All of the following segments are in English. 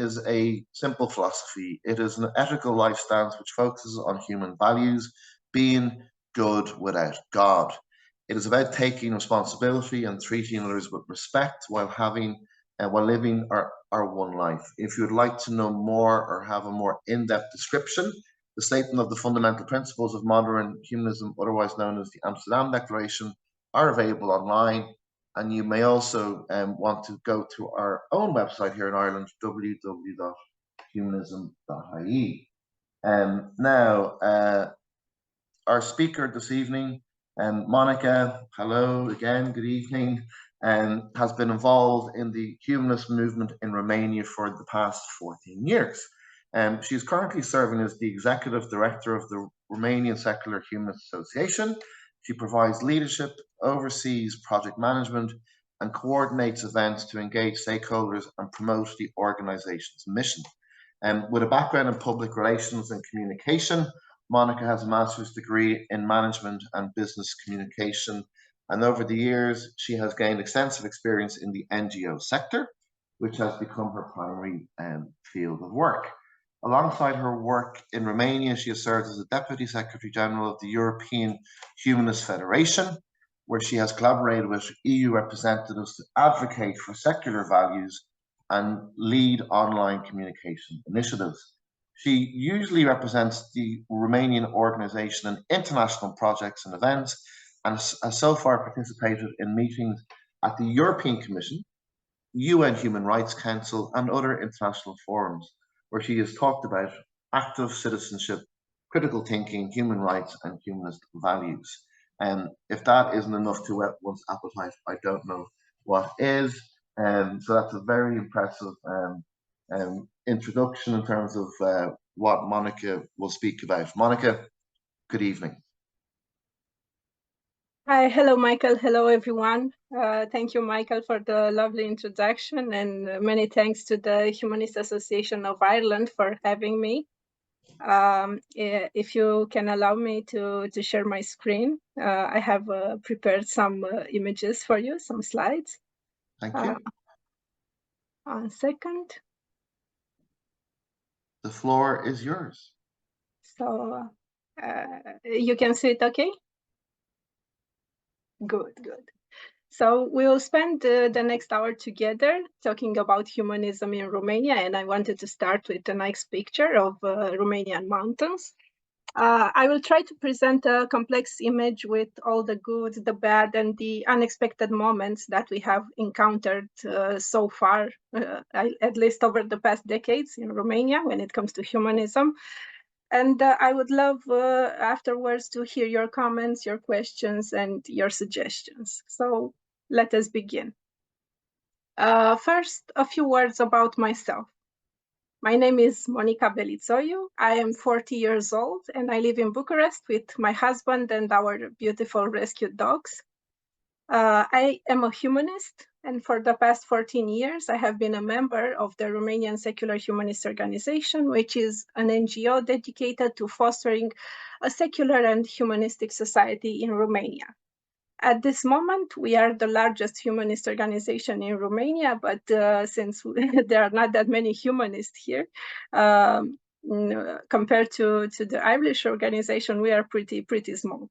is a simple philosophy. It is an ethical life stance which focuses on human values, being good without God. It is about taking responsibility and treating others with respect while living our one life. If you would like to know more or have a more in-depth description, the statement of the fundamental principles of modern humanism, otherwise known as the Amsterdam Declaration, are available online. And you may also want to go to our own website here in Ireland, www.humanism.ie. Now, our speaker this evening, Monica, hello again, good evening, has been involved in the humanist movement in Romania for the past 14 years. She's currently serving as the executive director of the Romanian Secular-Humanist Association. She provides leadership, oversees project management, and coordinates events to engage stakeholders and promote the organization's mission. With a background in public relations and communication, Monica has a master's degree in management and business communication, and over the years, she has gained extensive experience in the NGO sector, which has become her primary field of work. Alongside her work in Romania, she has served as the Deputy Secretary General of the European Humanist Federation, where she has collaborated with EU representatives to advocate for secular values and lead online communication initiatives. She usually represents the Romanian organization in international projects and events, and has so far participated in meetings at the European Commission, UN Human Rights Council, and other international forums, where she has talked about active citizenship, critical thinking, human rights, and humanist values. And if that isn't enough to whet one's appetite, I don't know what is. So that's a very impressive introduction in terms of what Monica will speak about. Monica, good evening. Hi, hello, Michael. Hello, everyone. Thank you, Michael, for the lovely introduction, and many thanks to the Humanist Association of Ireland for having me. If you can allow me to share my screen, I have prepared some images for you, some slides. Thank you. 1 second. The floor is yours. So you can see it okay? Good, good. So we'll spend the next hour together talking about humanism in Romania, and I wanted to start with a nice picture of Romanian mountains. I will try to present a complex image with all the good, the bad, and the unexpected moments that we have encountered so far, at least over the past decades in Romania when it comes to humanism. And I would love afterwards to hear your comments, your questions, and your suggestions. So let us begin. First, a few words about myself. My name is Monica Belitoiu. I am 40 years old, and I live in Bucharest with my husband and our beautiful rescued dogs. I am a humanist, and for the past 14 years, I have been a member of the Romanian Secular-Humanist Association, which is an NGO dedicated to fostering a secular and humanistic society in Romania. At this moment, we are the largest humanist organization in Romania, but since there are not that many humanists here, compared to the Irish organization, we are pretty small.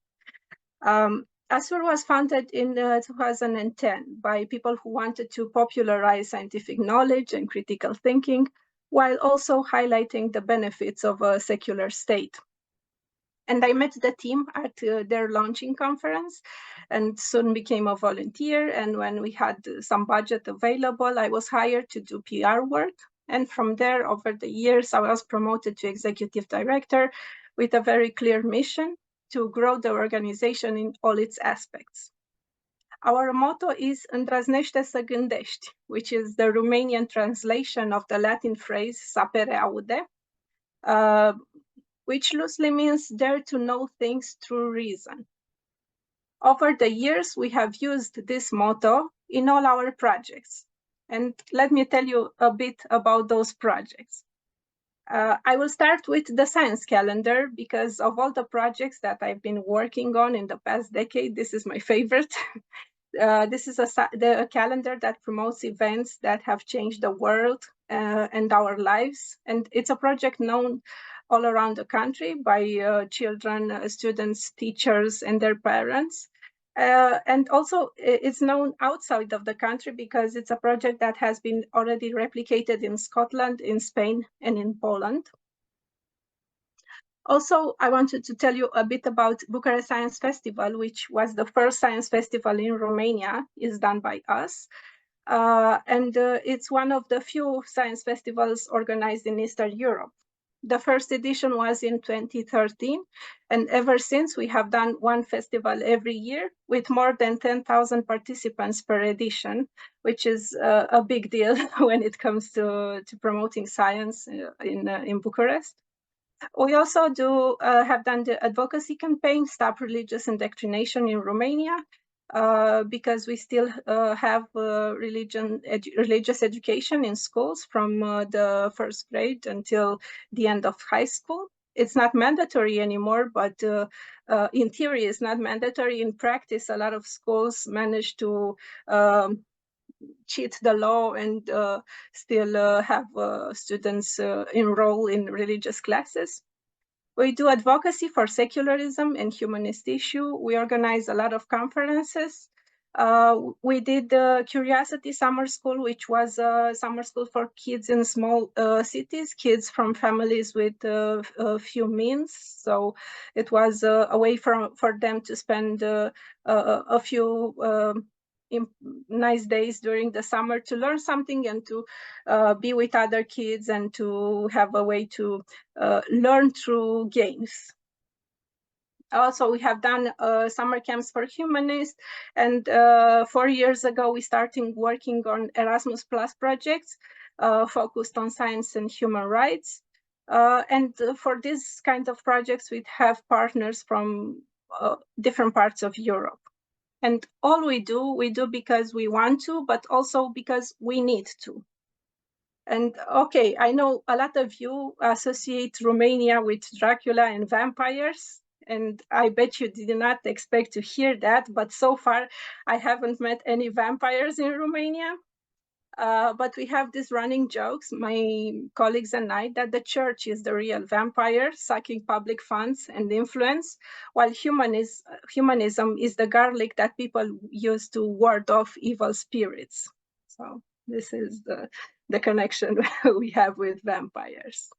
ASUR was founded in 2010 by people who wanted to popularize scientific knowledge and critical thinking, while also highlighting the benefits of a secular state. And I met the team at their launching conference and soon became a volunteer. And when we had some budget available, I was hired to do PR work. And from there, over the years, I was promoted to executive director with a very clear mission to grow the organization in all its aspects. Our motto is Îndrăznește să gândești, which is the Romanian translation of the Latin phrase sapere aude, which loosely means dare to know things through reason. Over the years, we have used this motto in all our projects. And let me tell you a bit about those projects. I will start with the science calendar because of all the projects that I've been working on in the past decade, this is my favorite. This is a calendar that promotes events that have changed the world and our lives. And it's a project known all around the country by children, students, teachers, and their parents. And also it's known outside of the country because it's a project that has been already replicated in Scotland, in Spain, and in Poland. Also, I wanted to tell you a bit about Bucharest Science Festival, which was the first science festival in Romania, is done by us. And it's one of the few science festivals organized in Eastern Europe. The first edition was in 2013, and ever since we have done one festival every year with more than 10,000 participants per edition, which is a big deal when it comes to promoting science in Bucharest. We also have done the advocacy campaign, Stop Religious Indoctrination in Romania, because we still have religious education in schools from the first grade until the end of high school. It's not mandatory anymore, but in theory it's not mandatory. In practice, a lot of schools manage to cheat the law and still have students enroll in religious classes. We do advocacy for secularism and humanist issue. We organize a lot of conferences. We did the Curiosity Summer School, which was a summer school for kids in small cities, kids from families with a few means. So it was a way for them to spend a few nice days during the summer to learn something and to be with other kids and to have a way to learn through games. Also, we have done summer camps for humanists, and 4 years ago we started working on Erasmus Plus projects focused on science and human rights. And for this kind of projects, we have partners from different parts of Europe. And all we do because we want to, but also because we need to. And okay, I know a lot of you associate Romania with Dracula and vampires, and I bet you did not expect to hear that, but so far I haven't met any vampires in Romania. But we have these running jokes, my colleagues and I, that the church is the real vampire, sucking public funds and influence, while humanism is the garlic that people use to ward off evil spirits. So this is the connection we have with vampires.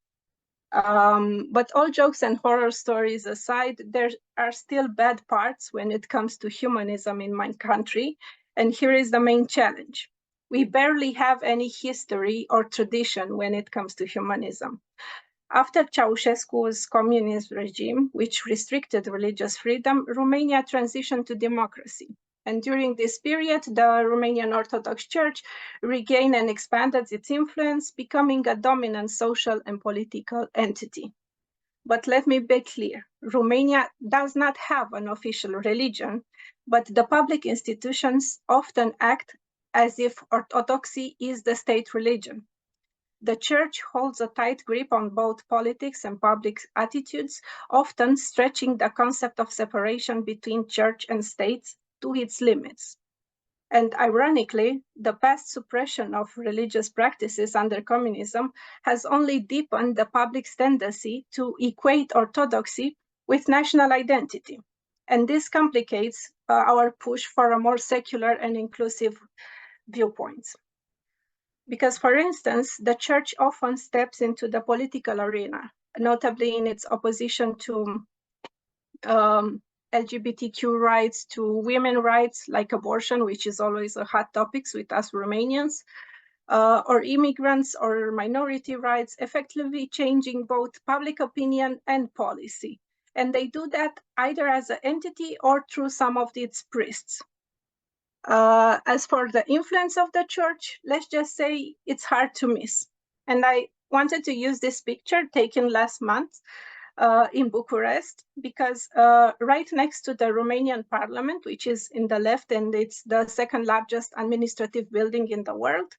But all jokes and horror stories aside, there are still bad parts when it comes to humanism in my country, and here is the main challenge. We barely have any history or tradition when it comes to humanism. After Ceausescu's communist regime, which restricted religious freedom, Romania transitioned to democracy. And during this period, the Romanian Orthodox Church regained and expanded its influence, becoming a dominant social and political entity. But let me be clear, Romania does not have an official religion, but the public institutions often act as if orthodoxy is the state religion. The church holds a tight grip on both politics and public attitudes, often stretching the concept of separation between church and state to its limits. And ironically, the past suppression of religious practices under communism has only deepened the public's tendency to equate orthodoxy with national identity. And this complicates our push for a more secular and inclusive viewpoints. Because, for instance, the church often steps into the political arena, notably in its opposition to LGBTQ rights, to women rights like abortion, which is always a hot topic with us Romanians, or immigrants or minority rights, effectively changing both public opinion and policy. And they do that either as an entity or through some of its priests. As for the influence of the church, let's just say it's hard to miss. And I wanted to use this picture taken last month in Bucharest, because right next to the Romanian parliament, which is in the left, and it's the second largest administrative building in the world,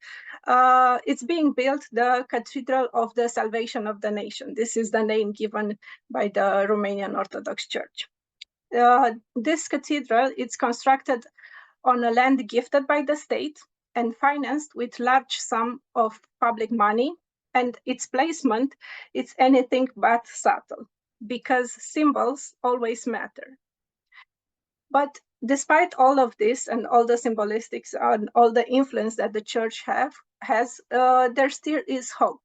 it's being built the Cathedral of the Salvation of the Nation. This is the name given by the Romanian Orthodox Church. This cathedral, it's constructed on a land gifted by the state, and financed with large sum of public money, and its placement is anything but subtle, because symbols always matter. But despite all of this and all the symbolistics and all the influence that the church has, there still is hope,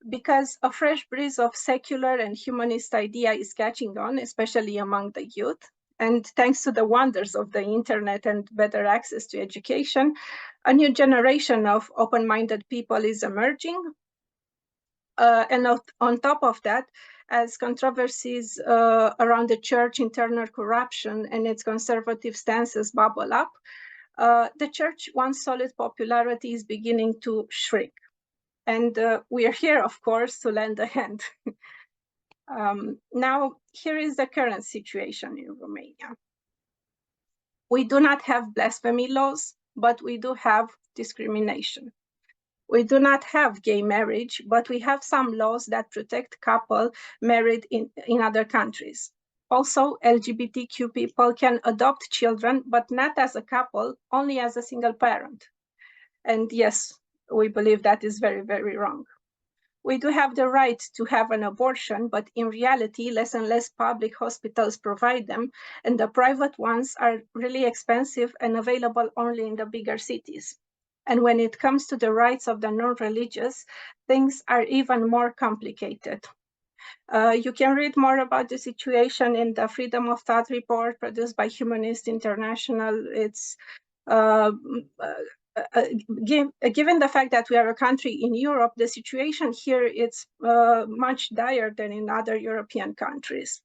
because a fresh breeze of secular and humanist idea is catching on, especially among the youth. And thanks to the wonders of the internet and better access to education, a new generation of open-minded people is emerging. And on top of that, as controversies around the church, internal corruption, and its conservative stances bubble up, the church, once solid popularity, is beginning to shrink. And we are here, of course, to lend a hand. Now, here is the current situation in Romania. We do not have blasphemy laws, but we do have discrimination. We do not have gay marriage, but we have some laws that protect couples married in other countries. Also, LGBTQ people can adopt children, but not as a couple, only as a single parent. And yes, we believe that is very, very wrong. We do have the right to have an abortion, but in reality, less and less public hospitals provide them, and the private ones are really expensive and available only in the bigger cities. And when it comes to the rights of the non-religious, things are even more complicated. You can read more about the situation in the Freedom of Thought report produced by Humanist International. It's given the fact that we are a country in Europe, the situation here is much dire than in other European countries.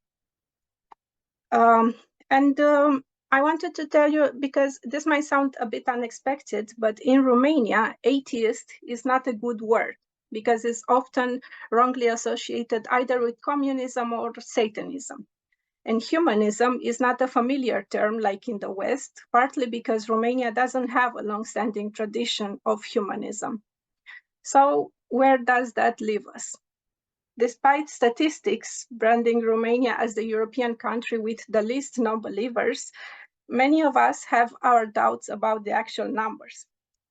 I wanted to tell you, because this might sound a bit unexpected, but in Romania, atheist is not a good word, because it's often wrongly associated either with communism or Satanism. And humanism is not a familiar term like in the West, partly because Romania doesn't have a long-standing tradition of humanism. So where does that leave us? Despite statistics branding Romania as the European country with the least non-believers, many of us have our doubts about the actual numbers.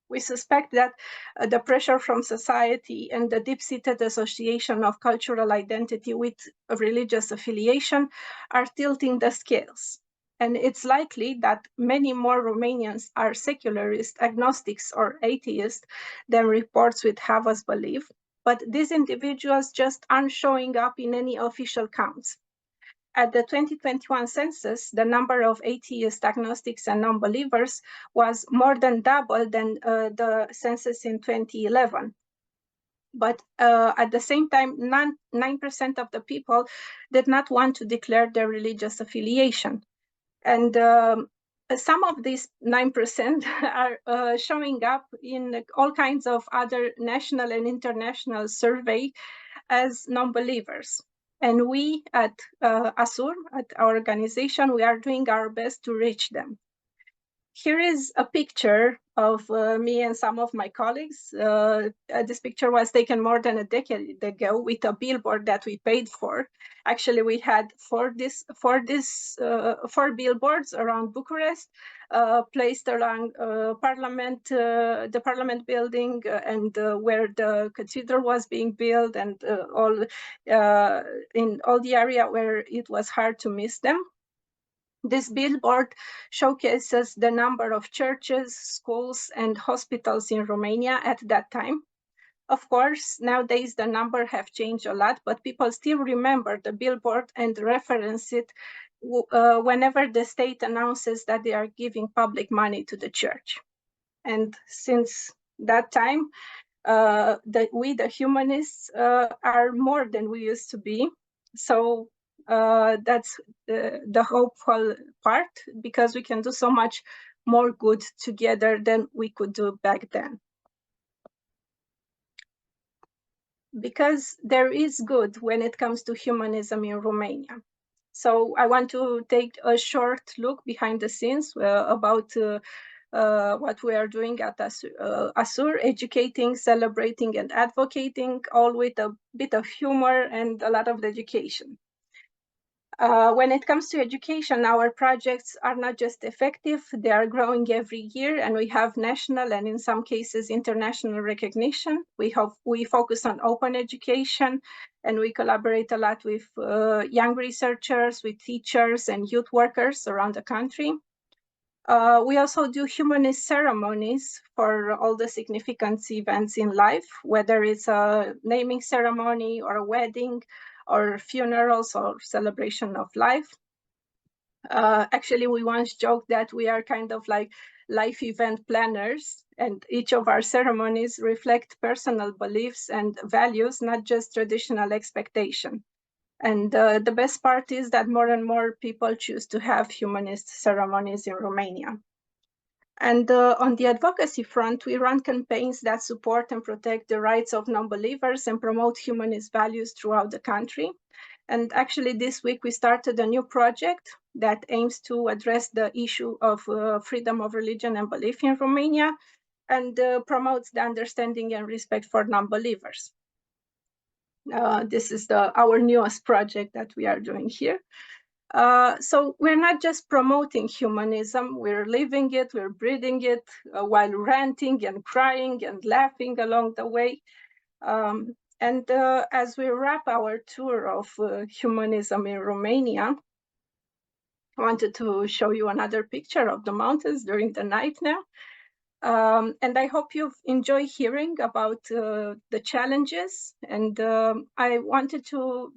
We suspect that the pressure from society and the deep-seated association of cultural identity with religious affiliation are tilting the scales. And it's likely that many more Romanians are secularists, agnostics, or atheists than reports would have us believe. But these individuals just aren't showing up in any official counts. At the 2021 census, the number of atheists, agnostics, and non-believers was more than double than the census in 2011. But at the same time, 9% of the people did not want to declare their religious affiliation. And some of these 9% are showing up in all kinds of other national and international surveys as non-believers. And we at ASUR, at our organization, we are doing our best to reach them. Here is a picture of me and some of my colleagues. This picture was taken more than a decade ago with a billboard that we paid for. Actually, we had four billboards around Bucharest, placed along the parliament building and where the cathedral was being built, and in all the area where it was hard to miss them. This billboard showcases the number of churches, schools, and hospitals in Romania at that time. Of course, nowadays the number have changed a lot, but people still remember the billboard and reference it whenever the state announces that they are giving public money to the church. And since that time, we, the humanists, are more than we used to be. So that's the hopeful part, because we can do so much more good together than we could do back then. Because there is good when it comes to humanism in Romania. So I want to take a short look behind the scenes about what we are doing at ASUR, educating, celebrating, and advocating, all with a bit of humor and a lot of dedication. When it comes to education, our projects are not just effective, they are growing every year, and we have national and in some cases international recognition. We focus on open education, and we collaborate a lot with young researchers, with teachers and youth workers around the country. We also do humanist ceremonies for all the significant events in life, whether it's a naming ceremony or a wedding or funerals or celebration of life. Actually, we once joked that we are kind of like life event planners, and each of our ceremonies reflect personal beliefs and values, not just traditional expectation. And the best part is that more and more people choose to have humanist ceremonies in Romania. And on the advocacy front, we run campaigns that support and protect the rights of non-believers and promote humanist values throughout the country. And actually, this week we started a new project that aims to address the issue of freedom of religion and belief in Romania, and promotes the understanding and respect for non-believers. This is our newest project that we are doing here. So we're not just promoting humanism, we're living it, we're breathing it, while ranting and crying and laughing along the way. And as we wrap our tour of humanism in Romania, I wanted to show you another picture of the mountains during the night now. And I hope you've enjoyed hearing about the challenges. And I wanted to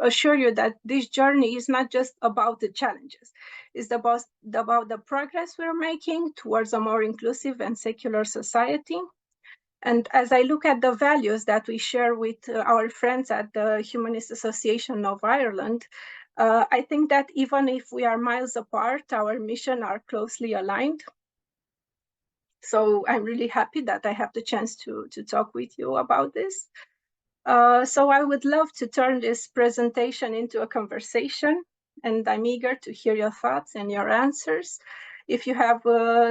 assure you that this journey is not just about the challenges. It's about the progress we're making towards a more inclusive and secular society. And as I look at the values that we share with our friends at the Humanist Association of Ireland, I think that even if we are miles apart, our missions are closely aligned. So I'm really happy that I have the chance to talk with you about this. So I would love to turn this presentation into a conversation, and I'm eager to hear your thoughts and your answers. If you have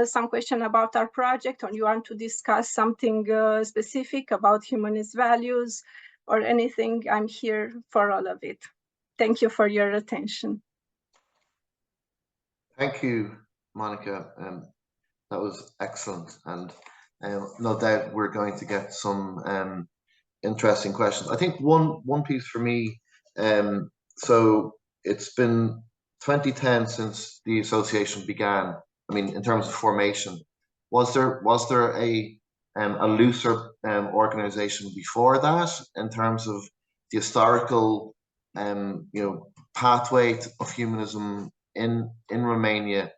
some question about our project, or you want to discuss something specific about humanist values or anything, I'm here for all of it. Thank you for your attention. Thank you, Monica. That was excellent, and no doubt we're going to get some interesting questions. I think one piece for me. So it's been 2010 since the association began. I mean, in terms of formation, was there a looser organization before that in terms of the historical pathway of humanism in Romania?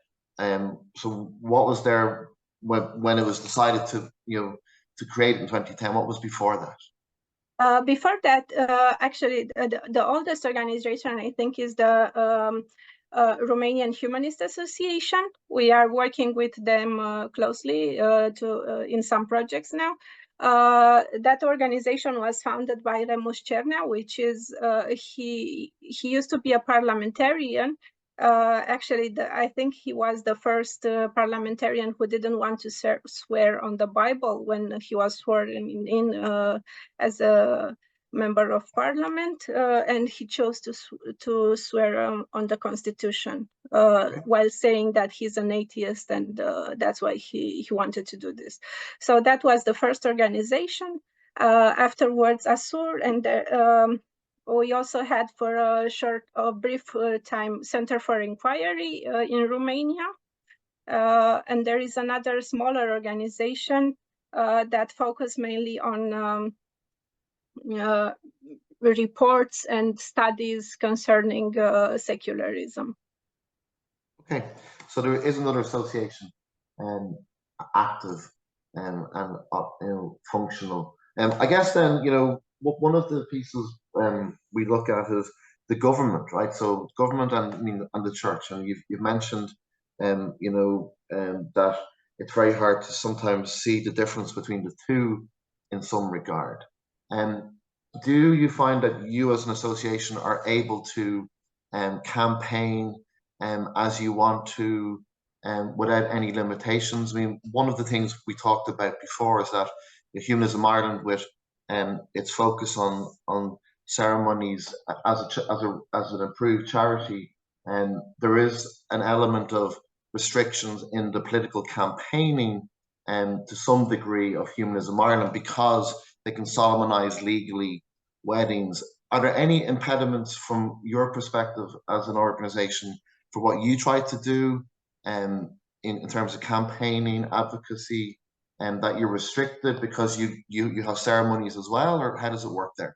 So what was there when it was decided to create in 2010? What was before that? Before that, actually, the oldest organization, I think, is the Romanian Humanist Association. We are working with them closely in some projects now. That organization was founded by Remus Cernea, which is he used to be a parliamentarian. Actually, I think he was the first parliamentarian who didn't want to swear on the Bible when he was sworn in as a member of parliament, and he chose to swear on the Constitution while saying that he's an atheist, and that's why he wanted to do this. So that was the first organization. Afterwards, ASUR, and we also had for a brief time Center for Inquiry in Romania. And there is another smaller organization that focus mainly on reports and studies concerning secularism. Okay, so there is another association active and functional. I guess then, one of the pieces we look at is the government, right? So government and the church, and you've mentioned that it's very hard to sometimes see the difference between the two in some regard. Do you find that you as an association are able to campaign as you want to, without any limitations? I mean, one of the things we talked about before is that Humanism Ireland, with its focus on ceremonies as an approved charity, and there is an element of restrictions in the political campaigning and to some degree of Humanism Ireland because they can solemnize legally weddings. Are there any impediments from your perspective as an organization for what you try to do in terms of campaigning, advocacy, and that you're restricted because you have ceremonies as well, or how does it work there?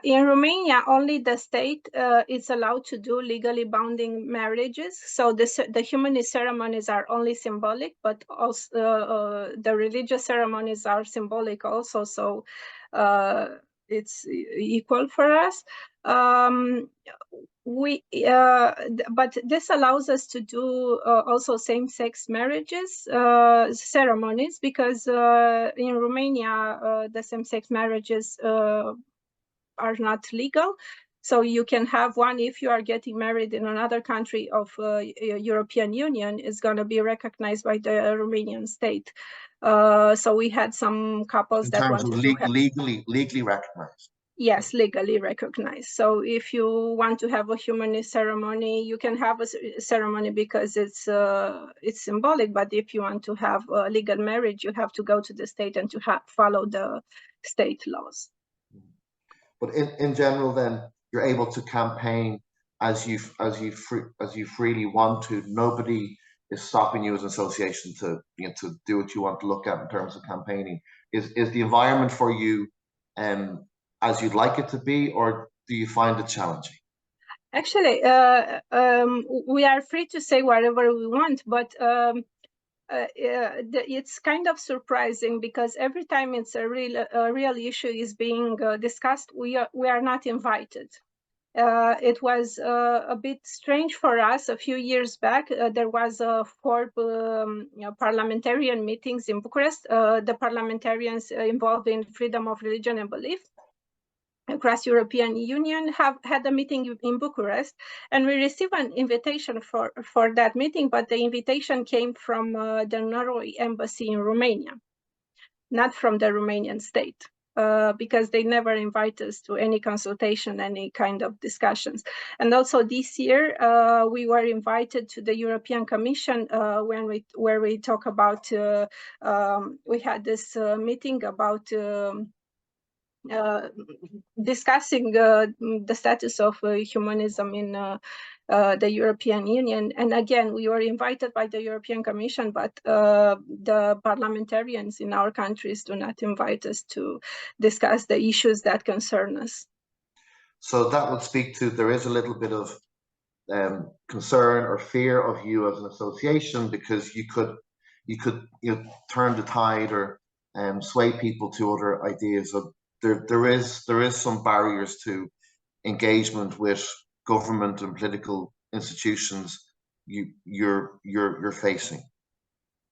In Romania, only the state is allowed to do legally binding marriages. So the humanist ceremonies are only symbolic, but also the religious ceremonies are symbolic also. So it's equal for us. But this allows us to do also same-sex marriages ceremonies, because in Romania the same-sex marriages are not legal. So you can have one if you are getting married in another country of European Union, is going to be recognized by the Romanian state. So we had some couples that wanted to have legally recognized. Yes, legally recognized. So if you want to have a humanist ceremony, you can have a ceremony because it's symbolic. But if you want to have a legal marriage, you have to go to the state and to follow the state laws. But in general, then you're able to campaign as you freely want to. Nobody is stopping you as an association to do what you want to look at in terms of campaigning. Is the environment for you as you'd like it to be, or do you find it challenging? Actually, we are free to say whatever we want, but it's kind of surprising because every time it's a real issue is being discussed, we are not invited. It was a bit strange for us. A few years back, there was four parliamentarian meetings in Bucharest. The parliamentarians involved in freedom of religion and belief across European Union have had a meeting in Bucharest, and we received an invitation for that meeting, but the invitation came from the Norway embassy in Romania, not from the Romanian state, because they never invite us to any consultation, any kind of discussions. And also this year, we were invited to the European Commission where we talk about, we had this meeting about discussing the status of humanism in the European Union. And again, we were invited by the European Commission, but the parliamentarians in our countries do not invite us to discuss the issues that concern us. So that would speak to, there is a little bit of concern or fear of you as an association, because you could turn the tide or sway people to other ideas. Of there is some barriers to engagement with government and political institutions you're facing.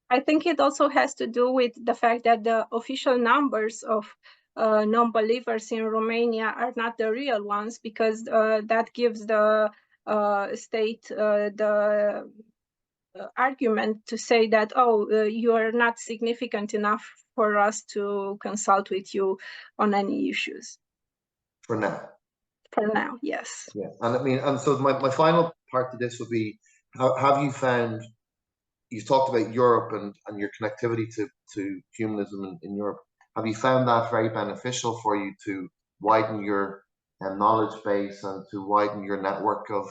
I think it also has to do with the fact that the official numbers of non-believers in Romania are not the real ones, because that gives the state the argument to say that, you are not significant enough for us to consult with you on any issues. For now. For now, yes. Yeah, and I mean, and so my final part to this would be, have you found, you talked about Europe and your connectivity to humanism in Europe. Have you found that very beneficial for you to widen your knowledge base and to widen your network of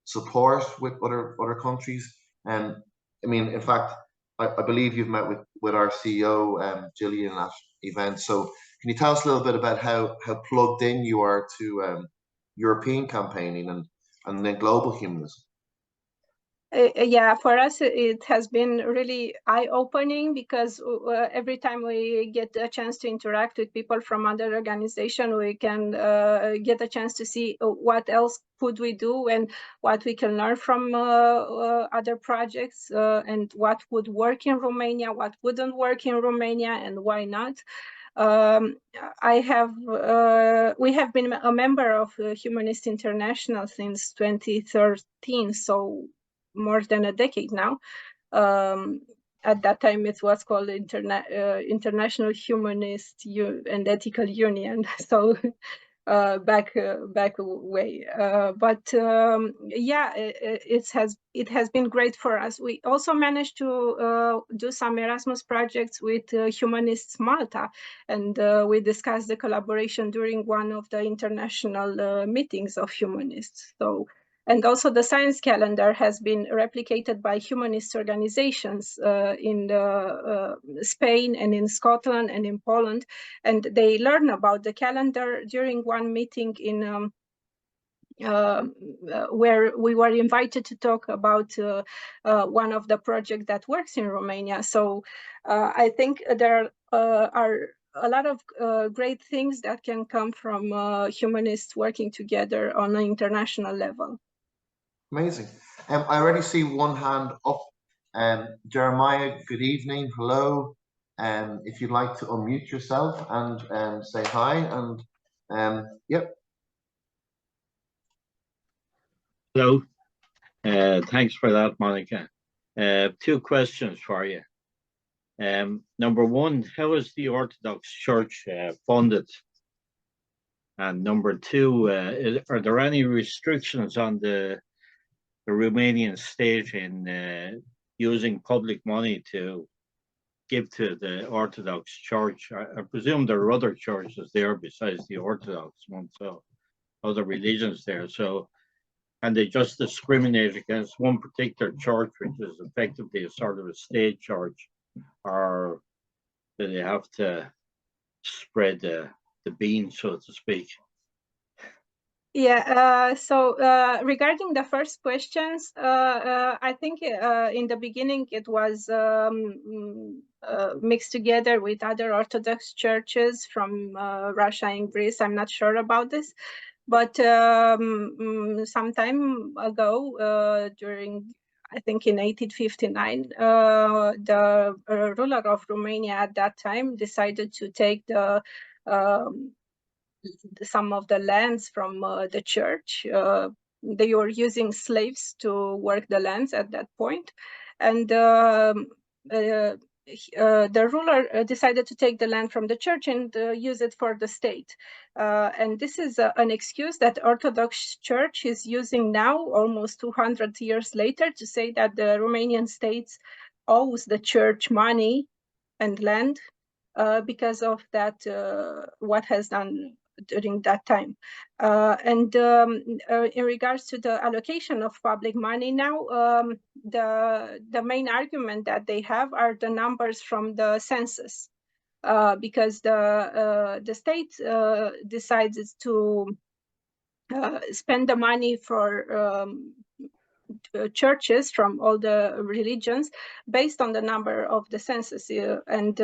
support with other countries? And I mean, in fact, I believe you've met with our CEO, Gillian, at events. So can you tell us a little bit about how plugged in you are to European campaigning and then global humanism? Yeah, for us, it has been really eye-opening, because every time we get a chance to interact with people from other organizations, we can get a chance to see what else could we do and what we can learn from other projects, and what would work in Romania, what wouldn't work in Romania, and why not. We have been a member of Humanist International since 2013, so more than a decade now. at that time it was called International Humanist and Ethical Union. So back way, but yeah, it has been great for us. We also managed to do some Erasmus projects with Humanists Malta, and we discussed the collaboration during one of the international meetings of humanists. So, and also the science calendar has been replicated by humanist organizations in Spain and in Scotland and in Poland, and they learn about the calendar during one meeting in where we were invited to talk about one of the projects that works in Romania. So I think there are a lot of great things that can come from humanists working together on an international level. Amazing. I already see one hand up. Jeremiah, good evening. Hello. If you'd like to unmute yourself and say hi, and yep. Hello. Thanks for that, Monica. Two questions for you. Number one, how is the Orthodox Church funded? And number two, are there any restrictions on the Romanian state in using public money to give to the Orthodox Church? I presume there are other churches there besides the Orthodox one, so other religions there. So, and they just discriminate against one particular church, which is effectively a sort of a state church, or do they have to spread the beans, so to speak? Yeah, so regarding the first questions, I think in the beginning it was mixed together with other Orthodox churches from Russia and Greece. I'm not sure about this, but some time ago, during, I think in 1859, the ruler of Romania at that time decided to take some of the lands from the church. They were using slaves to work the lands at that point, and the ruler decided to take the land from the church and use it for the state. And this is an excuse that Orthodox Church is using now, almost 200 years later, to say that the Romanian state owes the church money and land because of that, what has done during that time. And in regards to the allocation of public money now, the main argument that they have are the numbers from the census, because the state decides to spend the money for churches from all the religions based on the number of the census, and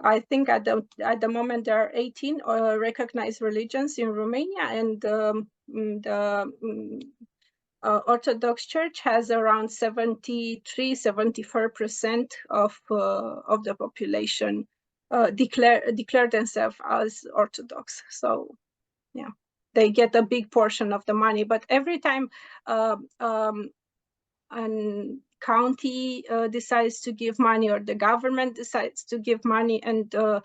I think at the moment there are 18 recognized religions in Romania, and the Orthodox Church has around 73-74% of the population declare themselves as Orthodox. So yeah, they get a big portion of the money, but every time an county decides to give money, or the government decides to give money, and the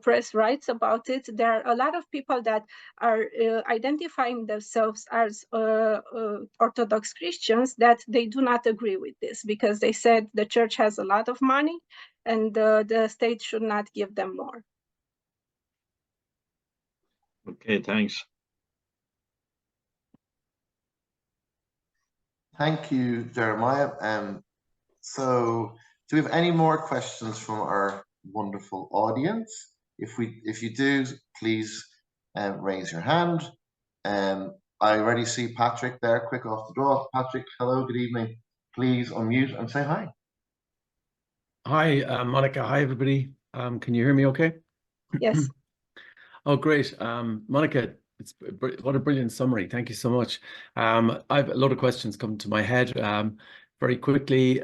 press writes about it, there are a lot of people that are identifying themselves as Orthodox Christians that they do not agree with this, because they said the church has a lot of money and the state should not give them more. Okay, thanks. Thank you, Jeremiah. So do we have any more questions from our wonderful audience? If you do, please raise your hand. I already see Patrick there, quick off the draw. Patrick, hello, good evening. Please unmute and say hi. Hi, Monica. Hi, everybody. Can you hear me okay? Yes. Oh, great. Monica, what a brilliant summary. Thank you so much. I have a lot of questions come to my head. Very quickly,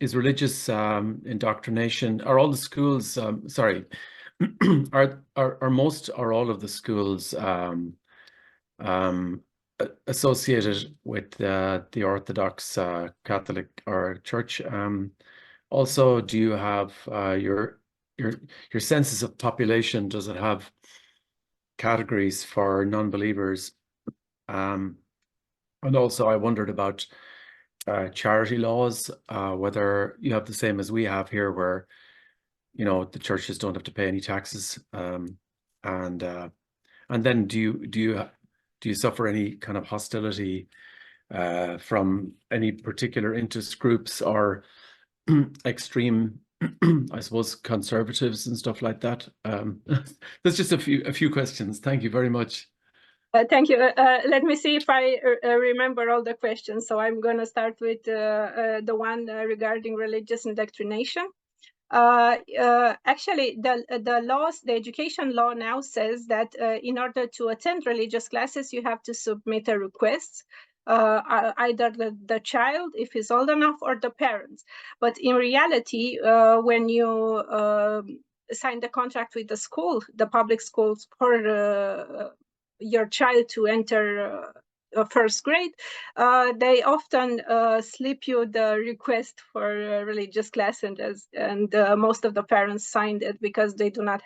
is religious indoctrination, are all the schools, sorry, are most or all of the schools associated with the Orthodox Catholic or Church. Also, do you have your census of population? Does it have categories for non-believers? And also, I wondered about charity laws, whether you have the same as we have here, where the churches don't have to pay any taxes, and then do you suffer any kind of hostility from any particular interest groups or extreme, I suppose, conservatives and stuff like that? That's just a few questions. Thank you very much. Thank you. Let me see if I remember all the questions. So I'm going to start with the one regarding religious indoctrination. Actually, the education law now says that in order to attend religious classes, you have to submit a request, either the child, if he's old enough, or the parents. But in reality, when you sign the contract with the school, the public schools, for your child to enter first grade, they often slip you the request for religious class, and most of the parents signed it because they do not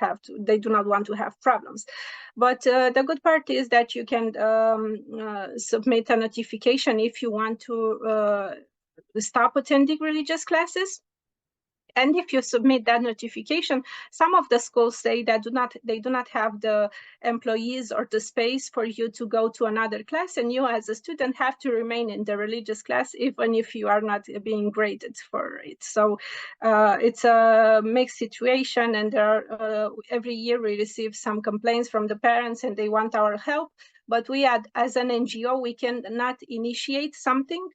want to have problems. But the good part is that you can submit a notification if you want to stop attending religious classes. And if you submit that notification, some of the schools say that they do not have the employees or the space for you to go to another class, and you as a student have to remain in the religious class even if you are not being graded for it. So it's a mixed situation, and there are, every year we receive some complaints from the parents and they want our help. But we as an NGO, we cannot initiate something.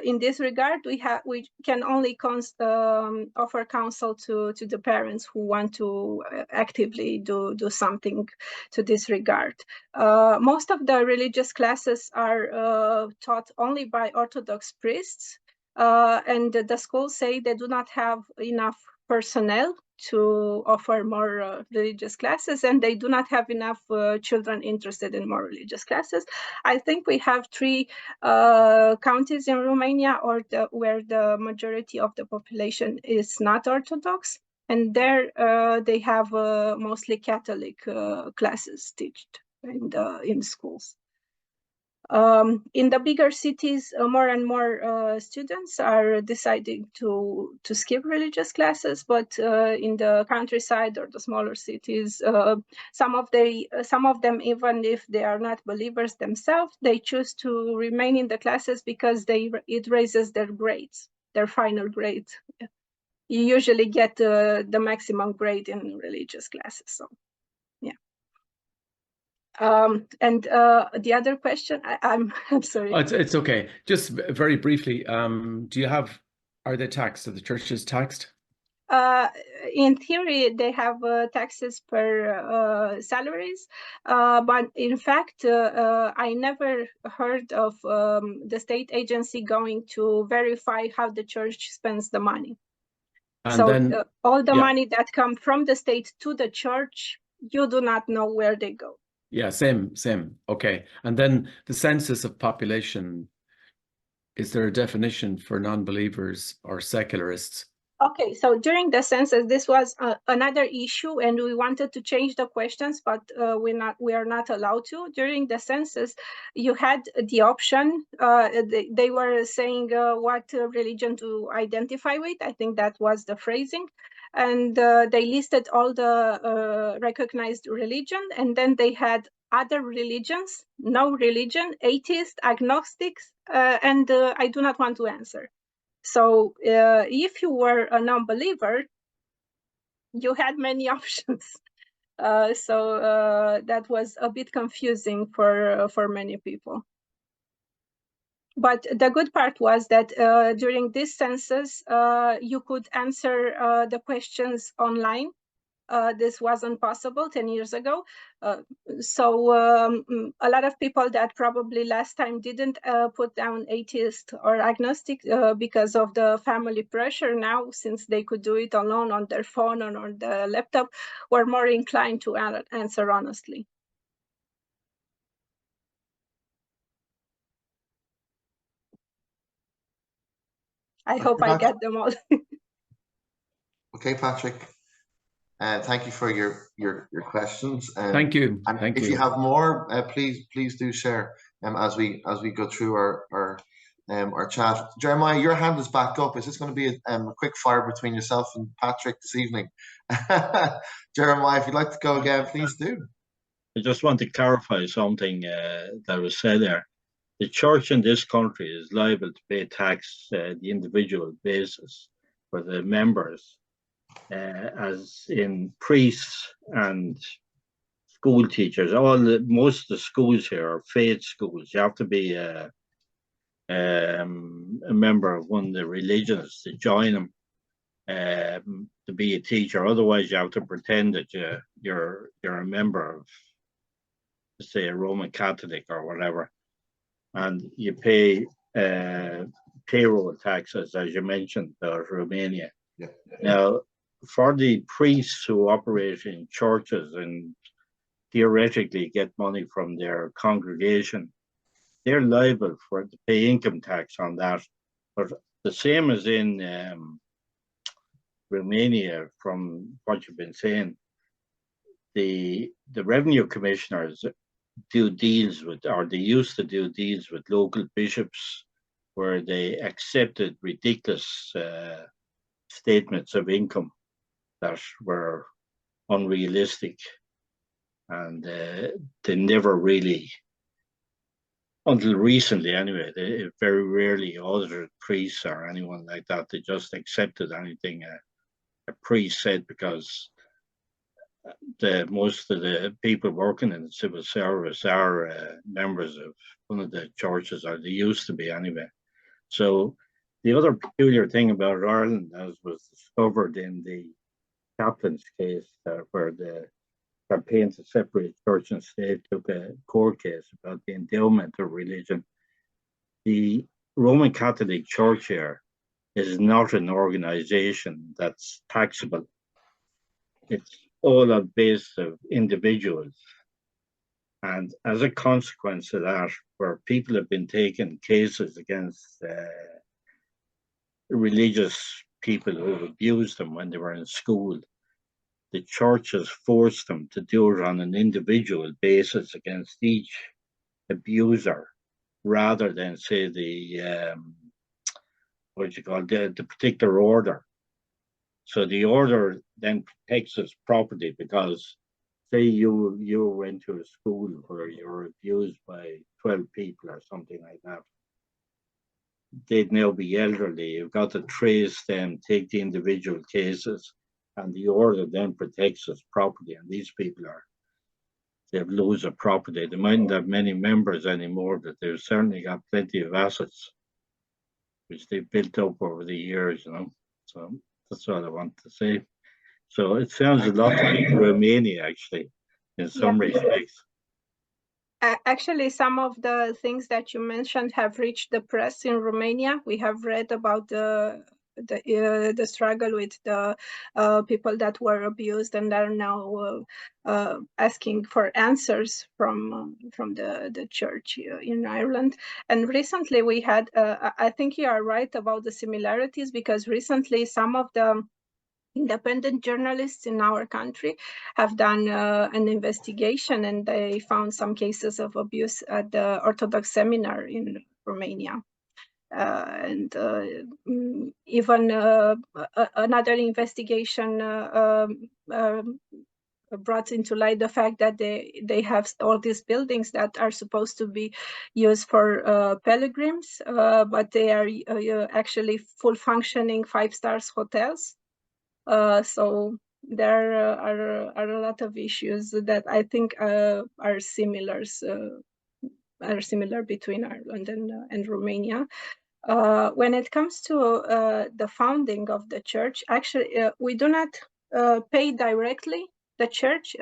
In this regard, we can only offer counsel to the parents who want to actively do something to this regard. Most of the religious classes are taught only by Orthodox priests, and the schools say they do not have enough personnel to offer more religious classes, and they do not have enough children interested in more religious classes. I think we have 3 counties in Romania where the majority of the population is not Orthodox, and there they have mostly Catholic classes taught in schools. In the bigger cities, more and more students are deciding to skip religious classes, but in the countryside or the smaller cities, some of them, even if they are not believers themselves, they choose to remain in the classes because it raises their grades, their final grades. You usually get the maximum grade in religious classes. So, yeah. And the other question, I'm sorry. It's okay. Just very briefly, are they taxed? Are the churches taxed? In theory, they have taxes per salaries, but in fact, I never heard of the state agency going to verify how the church spends the money. And so then, all the money that come from the state to the church, you do not know where they go. Yeah, same. Okay. And then the census of population, is there a definition for non-believers or secularists? Okay, so during the census, this was another issue, and we wanted to change the questions, but we are not allowed to. During the census, you had the option. They were saying what religion to identify with. I think that was the phrasing. And they listed all the recognized religion, and then they had other religions, no religion, atheist, agnostics, and I do not want to answer. So if you were a non-believer, you had many options. So that was a bit confusing for many people. But the good part was that during this census, you could answer the questions online. This wasn't possible 10 years ago. So a lot of people that probably last time didn't put down atheist or agnostic because of the family pressure, now, since they could do it alone on their phone or on the laptop, were more inclined to answer honestly. I hope I get them all. Okay, Patrick. Thank you for your questions. Thank you. And Thank if you. you have more, please do share as we go through our chat. Jeremiah, your hand is back up. Is this going to be a quick fire between yourself and Patrick this evening? Jeremiah, if you'd like to go again, please do. I just want to clarify something that was said there. The church in this country is liable to pay tax the individual basis for the members, as in priests and school teachers. Most of the schools here are faith schools. You have to be a member of one of the religions to join them, to be a teacher. Otherwise, you have to pretend that you're a member of, say, a Roman Catholic or whatever, and you pay payroll taxes, as you mentioned, Romania. Yeah. Now, for the priests who operate in churches and theoretically get money from their congregation, they're liable to pay income tax on that. But the same as in Romania, from what you've been saying, the revenue commissioners do deals with, or they used to do deals with local bishops where they accepted ridiculous statements of income that were unrealistic, and they never really, until recently anyway, they very rarely audited priests or anyone like that. They just accepted anything a priest said, because most of the people working in the civil service are members of one of the churches, or they used to be anyway. So the other peculiar thing about Ireland, as was discovered in the Kaplan's case, where the campaign to separate church and state took a court case about the endowment of religion, the Roman Catholic Church here is not an organization that's taxable. It's all on basis of individuals. And as a consequence of that, where people have been taking cases against religious people who have abused them when they were in school, the church has forced them to do it on an individual basis against each abuser, rather than, say, the the particular order. So the order then protects its property, because say you went to a school where you were abused by 12 people or something like that, they'd now be elderly. You've got to trace them, take the individual cases, and the order then protects its property. And these people they have loads of property. They mightn't have many members anymore, but they've certainly got plenty of assets, which they've built up over the years, So that's all I want to say. So it sounds a lot like Romania, actually, in some respects. Actually, some of the things that you mentioned have reached the press in Romania. We have read about the struggle with the people that were abused and are now asking for answers from the church in Ireland. And recently we had, I think you are right about the similarities, because recently some of the independent journalists in our country have done an investigation, and they found some cases of abuse at the Orthodox seminar in Romania. Even another investigation brought into light the fact that they have all these buildings that are supposed to be used for pilgrims, but they are actually full functioning 5-star hotels. So there are a lot of issues that I think are similar between Ireland and Romania. When it comes to the founding of the church, actually, we do not pay directly the church.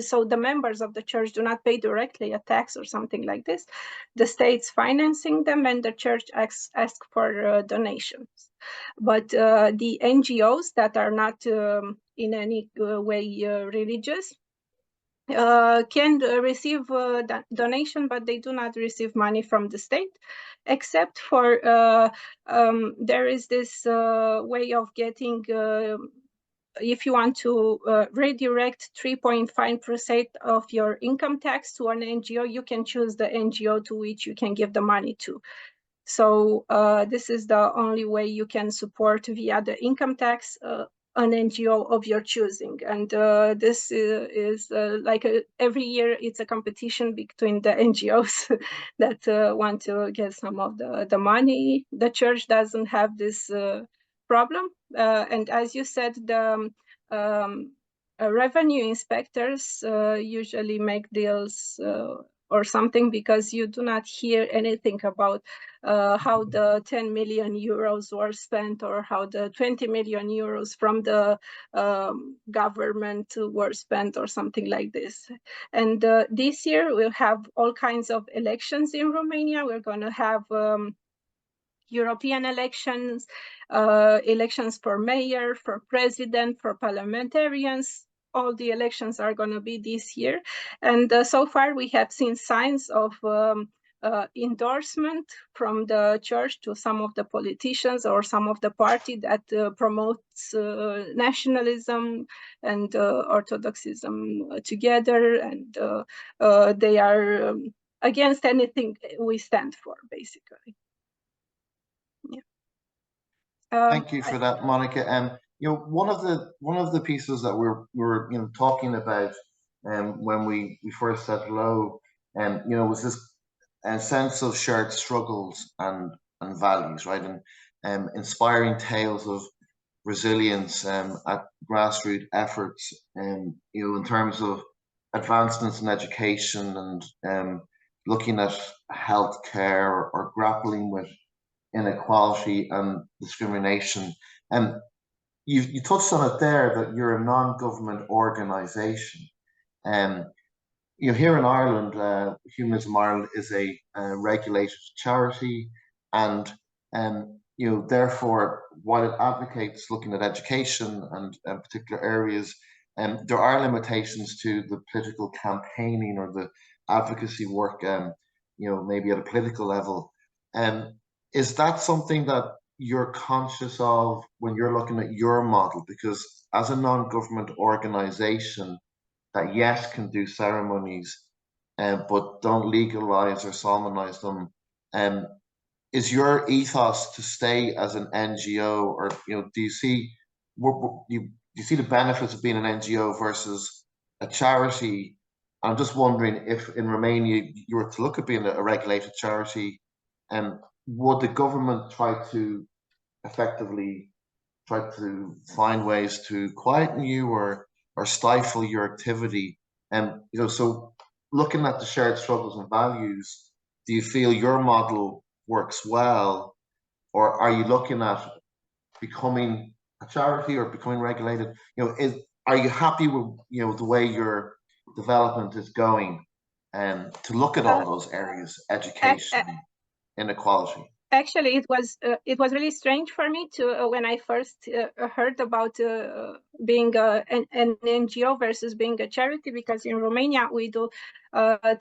So the members of the church do not pay directly a tax or something like this. The state's financing them, and the church asks for donations. But the NGOs that are not in any way religious, can receive donation, but they do not receive money from the state, except for there is this way of getting, if you want to redirect 3.5% of your income tax to an NGO, you can choose the NGO to which you can give the money to. So this is the only way you can support via the income tax an NGO of your choosing. And this is like every year it's a competition between the NGOs that want to get some of the money. The church doesn't have this problem. And as you said, the revenue inspectors usually make deals or something, because you do not hear anything about how the 10 million euros were spent, or how the 20 million euros from the government were spent, or something like this. And this year we'll have all kinds of elections in Romania. We're going to have European elections, elections for mayor, for president, for parliamentarians. All the elections are going to be this year. And so far we have seen signs of endorsement from the church to some of the politicians or some of the party that promotes nationalism and Orthodoxism together. And they are against anything we stand for, basically. Thank you for that, Monica. You know, one of the pieces that we're talking about when we first said hello, you know, was this sense of shared struggles and values, right? And inspiring tales of resilience at grassroots efforts, you know, in terms of advancements in education and looking at healthcare or grappling with inequality and discrimination. And you touched on it there, that you're a non-government organization. You know, here in Ireland, Humanism Ireland is a regulated charity, and you know, therefore, while it advocates looking at education and particular areas, there are limitations to the political campaigning or the advocacy work, you know, maybe at a political level. Is that something that you're conscious of when you're looking at your model? Because as a non-government organization that, yes, can do ceremonies, but don't legalize or solemnize them, is your ethos to stay as an NGO, or, you know, do you see the benefits of being an NGO versus a charity? I'm just wondering if in Romania you were to look at being a regulated charity, would the government try to effectively find ways to quieten you or stifle your activity? And, you know, so looking at the shared struggles and values, do you feel your model works well, or are you looking at becoming a charity or becoming regulated? You know, are you happy with, you know, the way your development is going, and to look at all those areas, education, inequality? Actually, it was really strange for me to when I first heard about being an NGO versus being a charity, because in Romania we do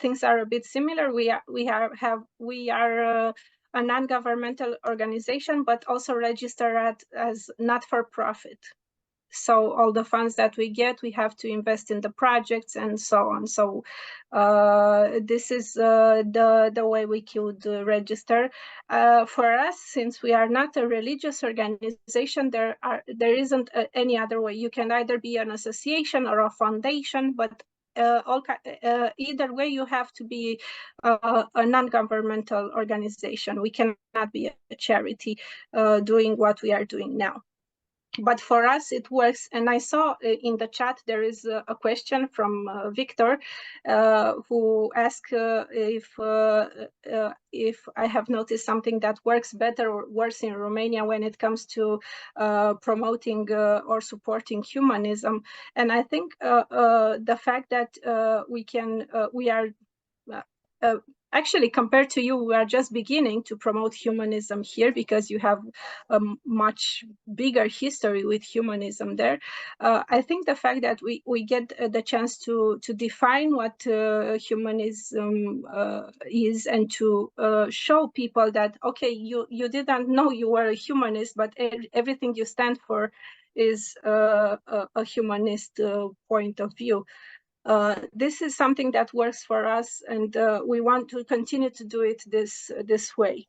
things are a bit similar. We are a non-governmental organization, but also registered as not-for-profit. So all the funds that we get, we have to invest in the projects and so on. So this is the way we could register. For us, since we are not a religious organization, there isn't any other way. You can either be an association or a foundation, but either way, you have to be a non-governmental organization. We cannot be a charity doing what we are doing now. But for us, it works. And I saw in the chat there is a question from Victor, who asked if I have noticed something that works better or worse in Romania when it comes to promoting or supporting humanism. And I think the fact that we are Actually, compared to you, we are just beginning to promote humanism here because you have a much bigger history with humanism there. I think the fact that we get the chance to define what humanism is, and to show people that, okay, you didn't know you were a humanist, but everything you stand for is a humanist point of view. This is something that works for us, and we want to continue to do it this way.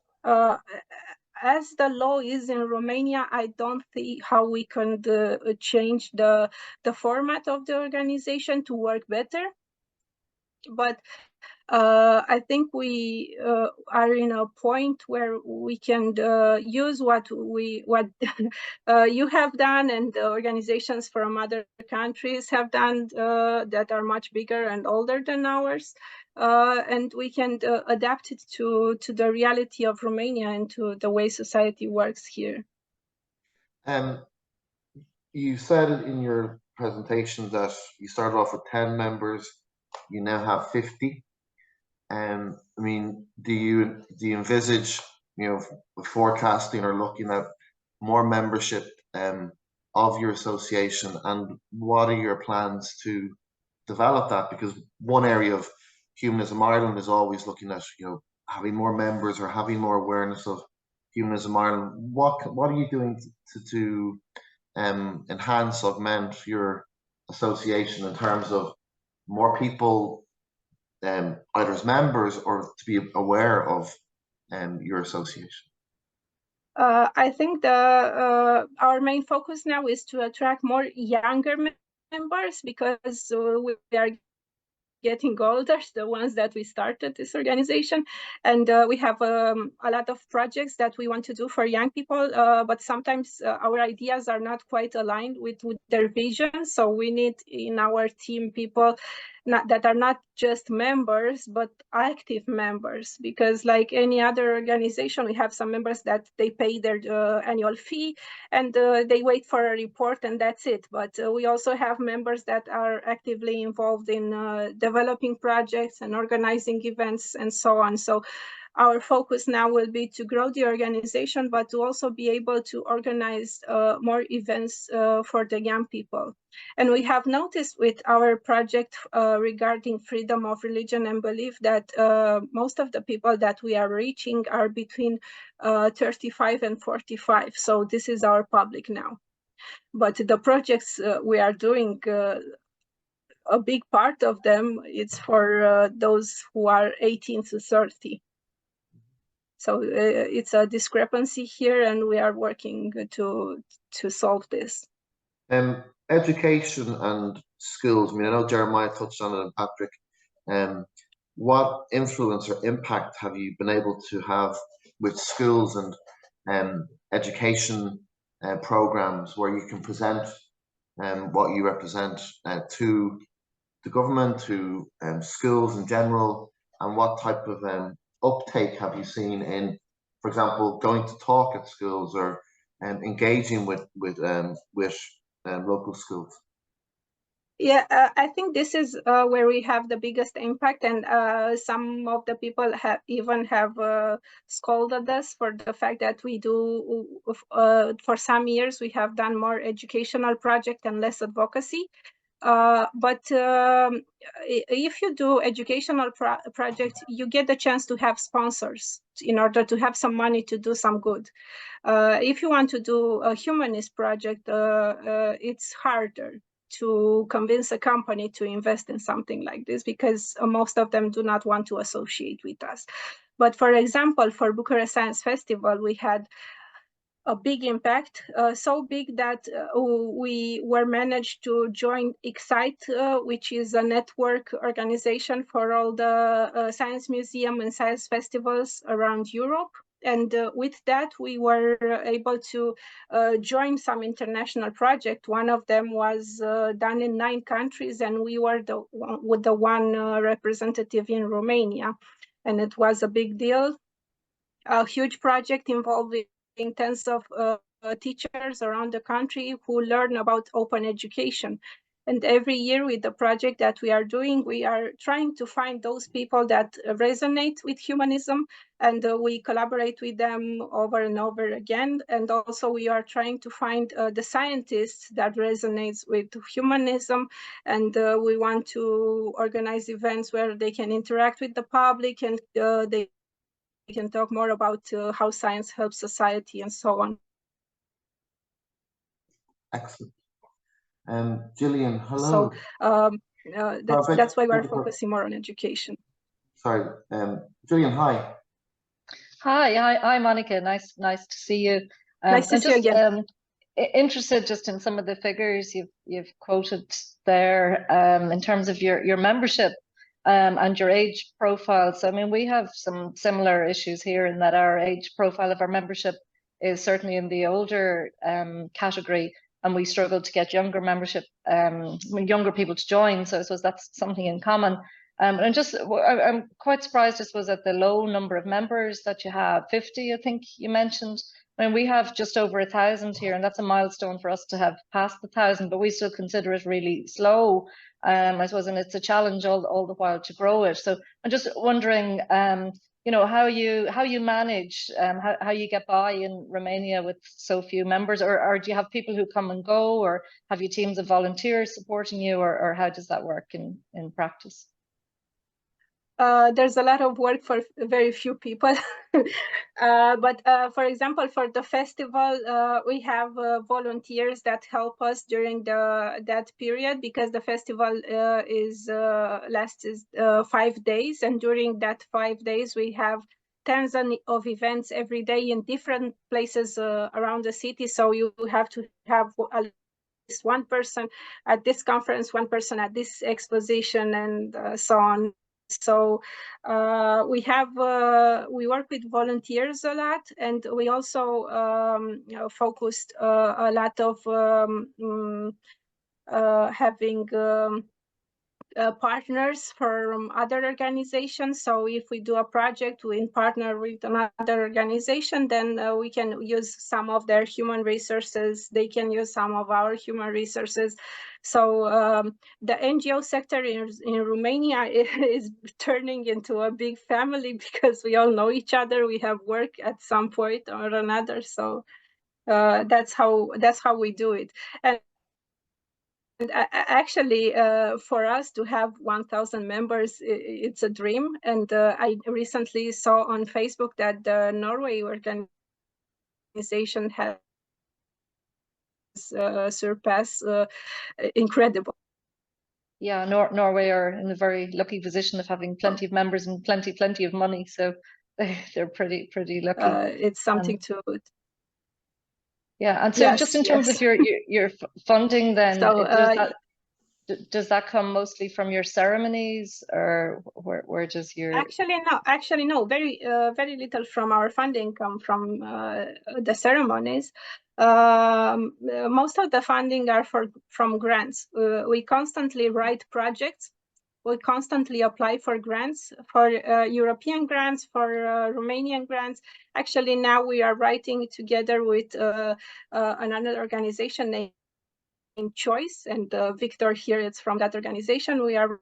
As the law is in Romania, I don't see how we can change the format of the organization to work better. But I think we are in a point where we can use what you have done, and the organizations from other countries have done that are much bigger and older than ours, and we can adapt it to the reality of Romania and to the way society works here. You said it in your presentation that you started off with 10 members, you now have 50. I mean, do you envisage, forecasting or looking at more membership of your association, and what are your plans to develop that? Because one area of Humanism Ireland is always looking at, having more members or having more awareness of Humanism Ireland. What are you doing to enhance, augment your association in terms of more people either as members or to be aware of your association? I think our main focus now is to attract more younger members, because we are getting older, the ones that we started this organization, and we have a lot of projects that we want to do for young people, but sometimes our ideas are not quite aligned with their vision, so we need in our team people that are not just members but active members, because like any other organization, we have some members that they pay their annual fee and they wait for a report and that's it. But we also have members that are actively involved in developing projects and organizing events and so on. So our focus now will be to grow the organization, but to also be able to organize more events for the young people. And we have noticed with our project regarding freedom of religion and belief that most of the people that we are reaching are between 35 and 45. So this is our public now. But the projects we are doing, a big part of them, it's for those who are 18 to 30. So it's a discrepancy here, and we are working to solve this. Education and schools. I mean, I know Jeremiah touched on it, and Patrick. What influence or impact have you been able to have with schools and education programs where you can present what you represent to the government, to schools in general, and what type of uptake have you seen in, for example, going to talk at schools or engaging with local schools? Yeah, I think this is where we have the biggest impact, and some of the people have scolded us for the fact that we do, for some years, we have done more educational project and less advocacy. But if you do educational projects, you get the chance to have sponsors in order to have some money to do some good. If you want to do a humanist project, it's harder to convince a company to invest in something like this, because most of them do not want to associate with us. But for example, for Bucharest Science Festival, we had a big impact, so big that we were managed to join Excite, which is a network organization for all the science museum and science festivals around Europe. And with that, we were able to join some international project. One of them was done in 9 countries, and we were the one representative in Romania. And it was a big deal, a huge project involving tens of teachers around the country who learn about open education. And every year with the project that we are doing, we are trying to find those people that resonate with humanism, and we collaborate with them over and over again. And also we are trying to find the scientists that resonates with humanism, and we want to organize events where they can interact with the public, and they can talk more about how science helps society and so on. Excellent. Gillian, hello. So that's why we're focusing more on education. Sorry, Gillian, hi. Hi, Monica. Nice to see you. Nice to see you again. Interested just in some of the figures you've quoted there, in terms of your membership and your age profile. So I mean, we have some similar issues here in that our age profile of our membership is certainly in the older category, and we struggle to get younger membership, younger people to join. So I suppose that's something in common. And I'm quite surprised, I suppose, at the low number of members that you have. 50, I think you mentioned. I mean, we have just over 1,000 here, and that's a milestone for us to have passed the 1,000, but we still consider it really slow, I suppose, and it's a challenge all the while to grow it. So I'm just wondering, you know, how you manage, how you get by in Romania with so few members, or do you have people who come and go, or have you teams of volunteers supporting you, or how does that work in practice? There's a lot of work for very few people. But for example, for the festival, we have volunteers that help us during that period, because the festival lasts 5 days, and during that 5 days we have tons of events every day in different places around the city. So you have to have at least one person at this conference, one person at this exposition, and so on. So we work with volunteers a lot, and we also focused a lot of having partners from other organizations. So if we do a project, we partner with another organization, then we can use some of their human resources. They can use some of our human resources. So the NGO sector in Romania is turning into a big family, because we all know each other. We have worked at some point or another. So that's how we do it. And actually, for us to have 1,000 members, it's a dream. And I recently saw on Facebook that the Norway organization has surpassed incredible. Yeah, Norway are in a very lucky position of having plenty of members and plenty of money. So they're pretty lucky. It's something to. Yeah, and so just in terms of your funding, then so, does that come mostly from your ceremonies, or where does your? Actually no. Very little from our funding come from the ceremonies. Most of the funding are from grants. We constantly write projects. We constantly apply for grants, for European grants, for Romanian grants. Actually, now we are writing together with another organization named Choice, and Victor here is from that organization. We are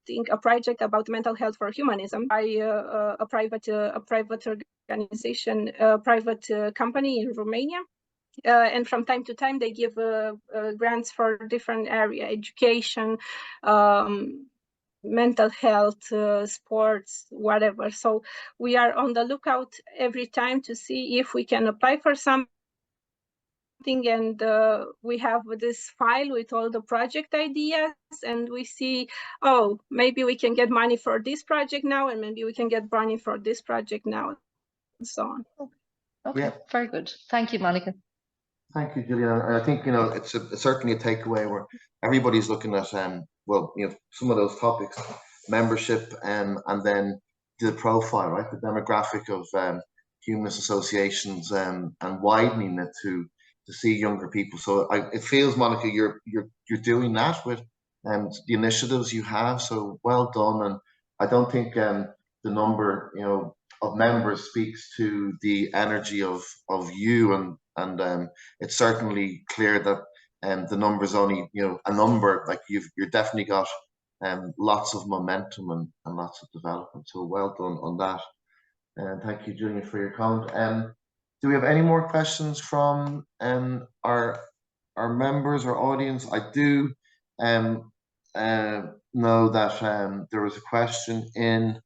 doing a project about mental health for humanism by a private organization, a private company in Romania. And from time to time, they give grants for different area: education, mental health, sports, whatever. So we are on the lookout every time to see if we can apply for something. And we have this file with all the project ideas, and we see, oh, maybe we can get money for this project now, and maybe we can get money for this project now, and so on. Okay, yeah. Very good. Thank you, Monica. Thank you, Gillian. And I think, you know, it's certainly a takeaway where everybody's looking at, well, you know, some of those topics, membership, and then the profile, right, the demographic of humanist associations, and widening it to see younger people. So it feels, Monica, you're doing that with the initiatives you have. So well done. And I don't think the number, you know, members speaks to the energy of you, and it's certainly clear that the number's only a number. Like you're definitely got lots of momentum and lots of development. So well done on that. And thank you, Julian, for your comment. Do we have any more questions from our members or audience? I do know that there was a question in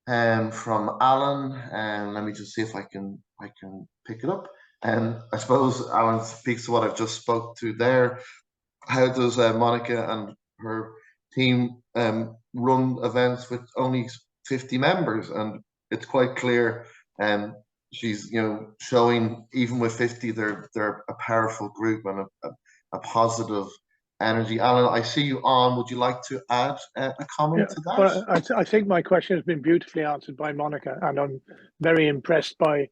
from Alan, and let me just see if I can pick it up. And I suppose Alan speaks to what I've just spoke to there. How does Monica and her team run events with only 50 members? And it's quite clear, she's showing even with 50, they're a powerful group and a positive energy. Alan, I see you on. Would you like to add a comment to that? Well, I think my question has been beautifully answered by Monica, and I'm very impressed by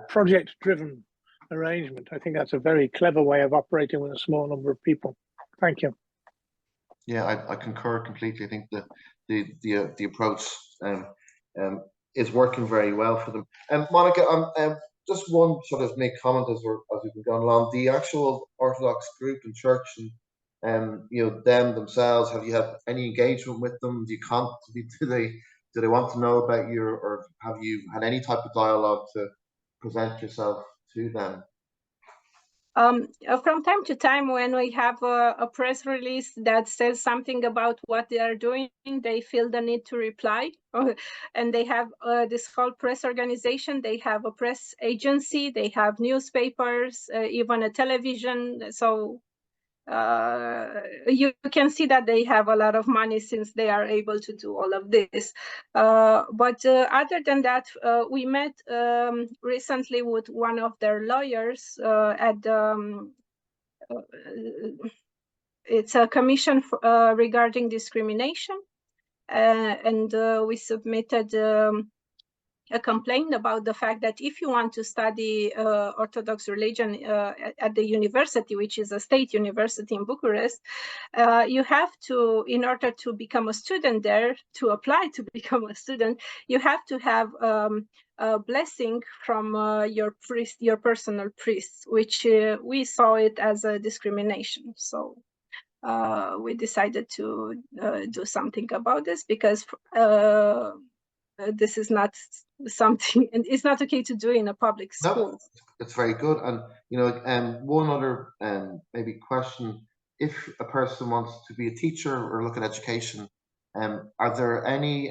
project-driven arrangement. I think that's a very clever way of operating with a small number of people. Thank you. Yeah, I concur completely. I think the approach is working very well for them. And Monica, just one sort of make comment as we've been going along. The actual Orthodox group and church and them themselves. Have you had any engagement with them? Do they want to know about you, or have you had any type of dialogue to present yourself to them? From time to time, when we have a press release that says something about what they are doing, they feel the need to reply. And they have this whole press organization. They have a press agency. They have newspapers, even a television. So you can see that they have a lot of money since they are able to do all of this. But other than that, we met recently with one of their lawyers at it's a commission regarding discrimination, and we submitted a complaint about the fact that if you want to study Orthodox religion at the university, which is a state university in Bucharest, you have to, in order to become a student there, to apply to become a student, you have to have a blessing from your priest, your personal priest, which we saw it as a discrimination. So we decided to do something about this, because this is not something, and it's not okay to do in a public school. No, it's very good. And one other maybe question: if a person wants to be a teacher or look at education, are there any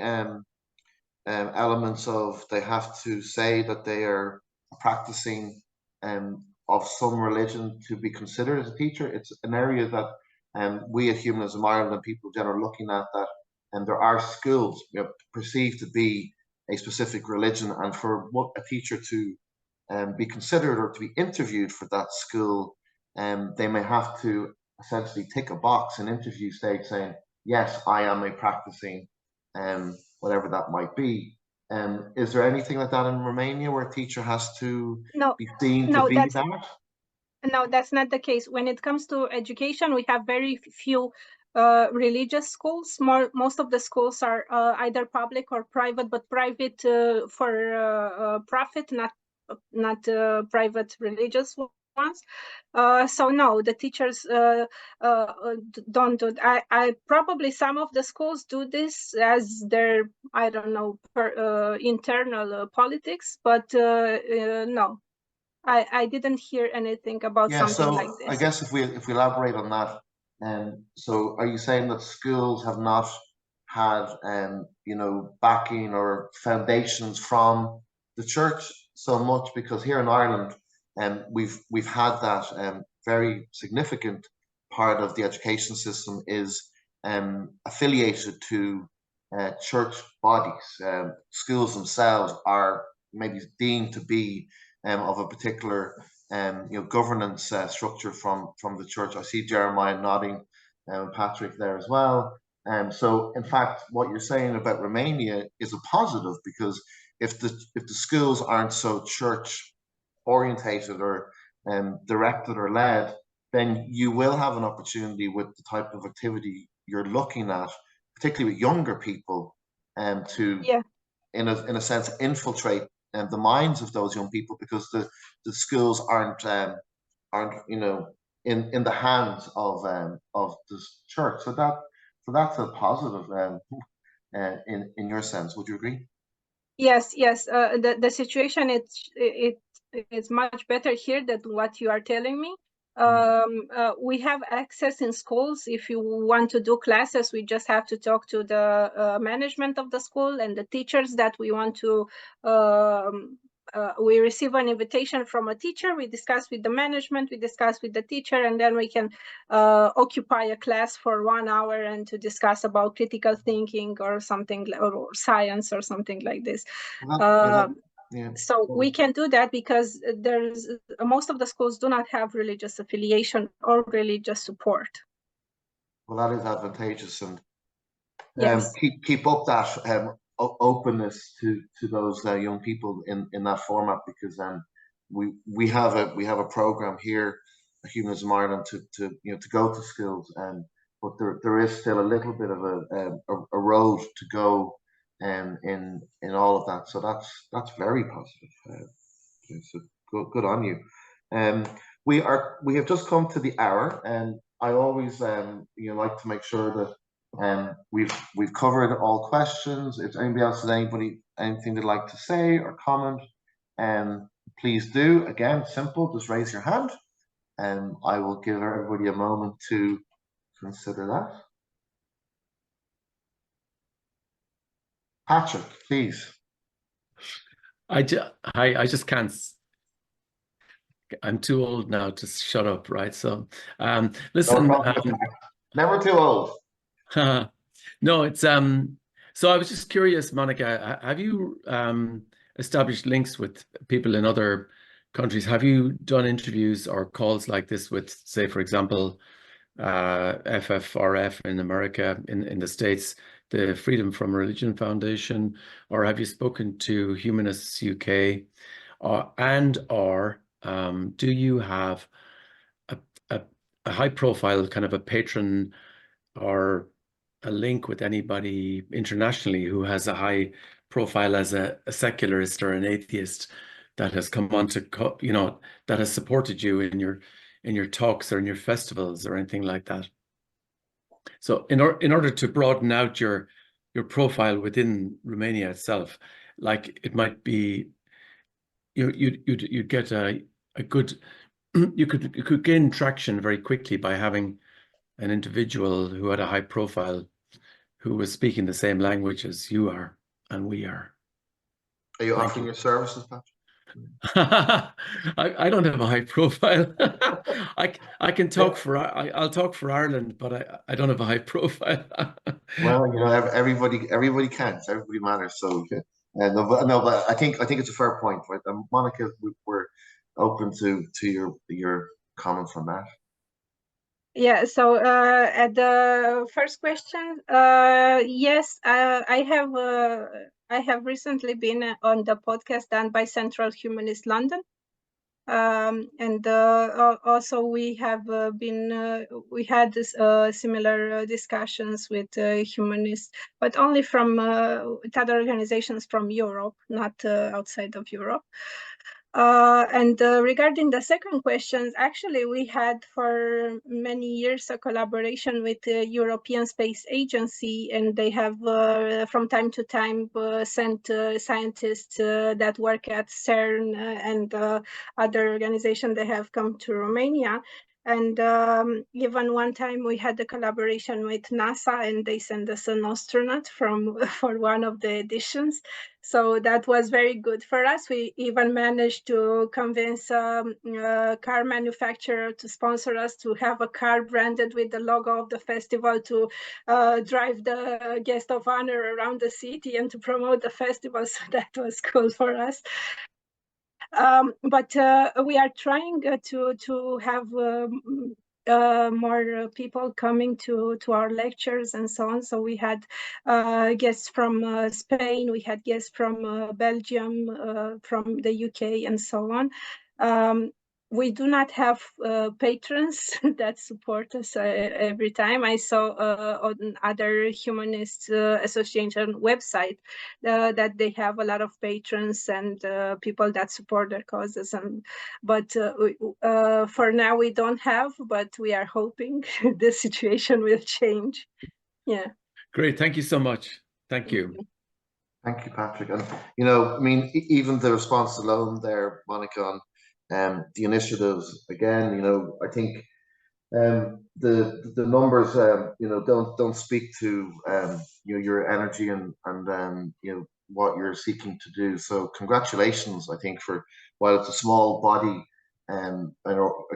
elements of they have to say that they are practicing of some religion to be considered as a teacher? It's an area that we at Humanism Ireland and people in general are looking at, that and there are schools perceived to be a specific religion, and for a teacher to be considered or to be interviewed for that school, they may have to essentially tick a box in interview stage saying, yes, I am a practicing whatever that might be. Is there anything like that in Romania where a teacher has to be seen to be that? No, that's not the case. When it comes to education, we have very few religious schools. Most of the schools are either public or private, but private for profit, not private religious ones. So no, the teachers don't do. I probably some of the schools do this as their, I don't know, internal politics, but no. I didn't hear anything about something like this. I guess if we elaborate on that, so are you saying that schools have not had backing or foundations from the church so much? Because here in Ireland, we've had that very significant part of the education system is affiliated to church bodies. Schools themselves are maybe deemed to be of a particular governance structure from the church. I see Jeremiah nodding, Patrick there as well. So in fact, what you're saying about Romania is a positive, because if the schools aren't so church orientated or directed or led, then you will have an opportunity with the type of activity you're looking at, particularly with younger people, to in a sense, infiltrate the minds of those young people, because the schools aren't in the hands of the church. So that's a positive in your sense. Would you agree? Yes, yes. The situation it's much better here than what you are telling me. We have access in schools. If you want to do classes, we just have to talk to the management of the school and the teachers that we want to. We receive an invitation from a teacher. We discuss with the management. We discuss with the teacher, and then we can occupy a class for 1 hour and to discuss about critical thinking or something, or science or something like this. So we can do that because there's most of the schools do not have religious affiliation or religious support. Well, that is advantageous, and yes. keep up that openness to those young people in that format, because we have a program here at Humanism Ireland to go to schools, but there is still a little bit of a road to go in all of that. So that's very positive. So good on you. We have just come to the hour, and I always like to make sure that we've covered all questions. If anybody else has anything they'd like to say or comment, please do. Again, simple, just raise your hand, and I will give everybody a moment to consider that. Patrick, please. I just can't. I'm too old now to shut up, right? So, listen. Never too old. No, it's So I was just curious, Monica. Have you established links with people in other countries? Have you done interviews or calls like this with, say, for example, FFRF in America, in the States, the Freedom from Religion Foundation, or have you spoken to Humanists UK, or do you have a high profile kind of a patron or a link with anybody internationally who has a high profile as a secularist or an atheist that has come on to, that has supported you in your talks or in your festivals or anything like that? So in order to broaden out your profile within Romania itself, like it might be, you'd get a good, you could gain traction very quickly by having an individual who had a high profile, who was speaking the same language as you are and we are. Are you offering your services, Patrick? I don't have a high profile. I can talk I'll talk for Ireland, but I don't have a high profile. Well, everybody counts. Everybody matters. So no, but I think it's a fair point, right? Monica, we're open to your comments on that. Yeah, so at the first question, yes, I have recently been on the podcast done by Central Humanist London, and also we have we had this, similar discussions with humanists, but only from with other organizations from Europe, not outside of Europe. And regarding the second question, actually, we had for many years a collaboration with the European Space Agency, and they have from time to time sent scientists that work at CERN and other organizations that have come to Romania. And even one time we had a collaboration with NASA, and they sent us an astronaut for one of the editions. So that was very good for us. We even managed to convince a car manufacturer to sponsor us, to have a car branded with the logo of the festival, to drive the guest of honor around the city and to promote the festival. So that was cool for us. But we are trying to have more people coming to our lectures and so on. So we had guests from Spain, we had guests from Belgium, from the UK, and so on. we do not have patrons that support us every time. I saw on other humanist association website that they have a lot of patrons and people that support their causes. But for now we don't have, but we are hoping the situation will change. Yeah. Great. Thank you so much. Thank you. Thank you, Patrick. And, you know, I mean, even the response alone there, Monica, on the initiatives, again, you know, I think the numbers, you know, don't speak to, you know, your energy and you know, what you're seeking to do. So congratulations, I think, for, while it's a small body, a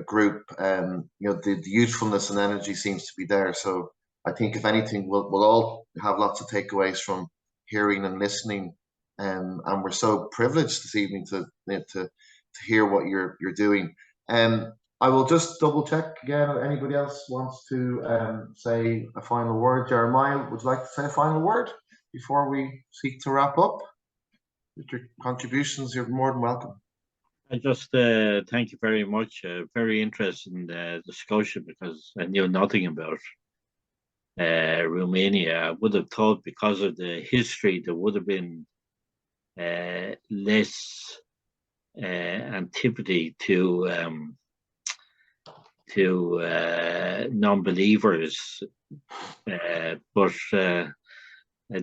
group, you know, the youthfulness and energy seems to be there. So I think, if anything, we'll all have lots of takeaways from hearing and listening, and we're so privileged this evening to hear what you're doing. I will just double check again if anybody else wants to say a final word. Jeremiah, would you like to say a final word before we seek to wrap up? With your contributions, you're more than welcome. I just thank you very much. Very interesting discussion, because I knew nothing about Romania. I would have thought, because of the history, there would have been less antipathy to non-believers, but I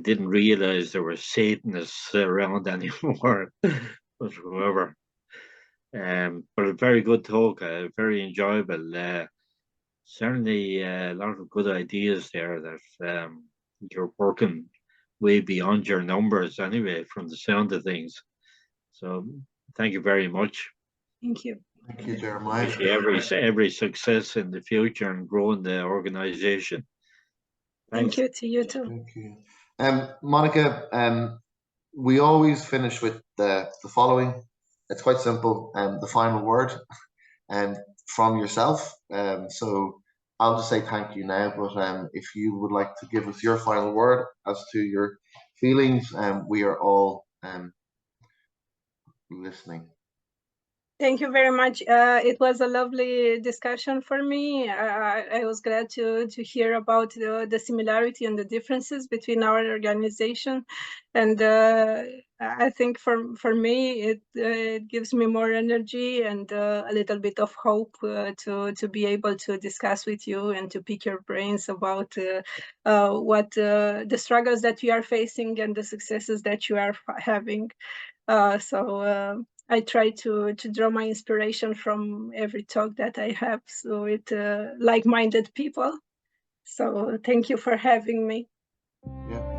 didn't realize there were Satanists around anymore. But whoever, but a very good talk, very enjoyable. Certainly a lot of good ideas there that you're working way beyond your numbers anyway, from the sound of things. So thank you very much. Thank you. Thank you, Jeremiah. Wish you every success in the future and growing the organization. Thank you to you too. Thank you. Monica, we always finish with the following. It's quite simple. The final word from yourself. So I'll just say thank you now, but if you would like to give us your final word as to your feelings, we are all listening. Thank you very much. It was a lovely discussion for me. I was glad to hear about the similarity and the differences between our organization, and I think for me it gives me more energy and a little bit of hope to be able to discuss with you and to pick your brains about what the struggles that you are facing and the successes that you are having. I try to draw my inspiration from every talk that I have, so with like-minded people. So thank you for having me. Yeah,